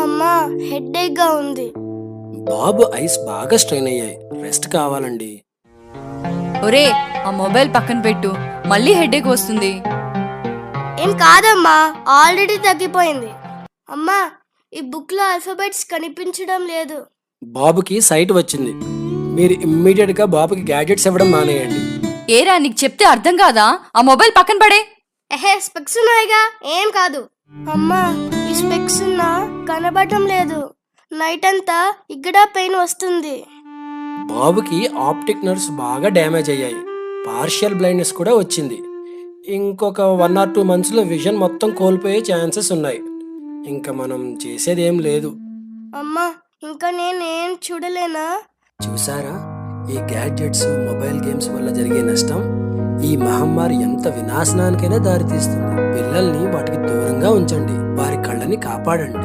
అమ్మా హెడేక్ గా ఉంది. బాబు ఐస్ బాగా స్ట్రెయిన్ అయ్యాయి, రెస్ట్ కావాలండి. ఒరే, ఆ మొబైల్ పక్కన పెట్టు, మళ్ళీ హెడేక్ వస్తుంది. ఏం కాదమ్మా, ఆల్రెడీ తగ్గిపోయింది. అమ్మా ఈ బుక్ లో ఆల్ఫాబెట్స్ కనిపించడం లేదు. బాబుకి సైట్ వచ్చింది. మీరు ఇమ్మీడియట్ గా బాబుకి గ్యాడ్జెట్స్ ఇవ్వడం మానేయండి. ఏరా, నీకు చెప్తే అర్థం కాదా? ఆ మొబైల్ పక్కన పడే. స్పెక్స్ ఉన్నాయిగా, ఏం కాదు. అమ్మా ఈ స్పెక్స్ ఉన్నా కనబడటం లేదు. నైట్ అంతా ఇక్కడ పెయిన్ వస్తుంది. బాబుకి ఆప్టిక్ నర్వ్స్ బాగా డ్యామేజ్ అయ్యాయి, పార్షియల్ బ్లైండ్నెస్ కూడా వచ్చింది. ఇంకొక 1 or 2 months లో విజన్ మొత్తం కోల్పోయే ఛాన్సెస్ ఉన్నాయి. ఇంకా మనం చేసేది ఏం లేదు. అమ్మా ఇంకా నేనేం చూడలేనా? చూసారా, ఈ గ్యాడ్జెట్స్ మొబైల్ గేమ్స్ వల్ల జరిగే నష్టం? ఈ మహమ్మారి ఎంత వినాశనానికైనా దారితీస్తుంది. పిల్లల్ని వాటికి దూరంగా ఉంచండి, వారి కళ్ళని కాపాడండి.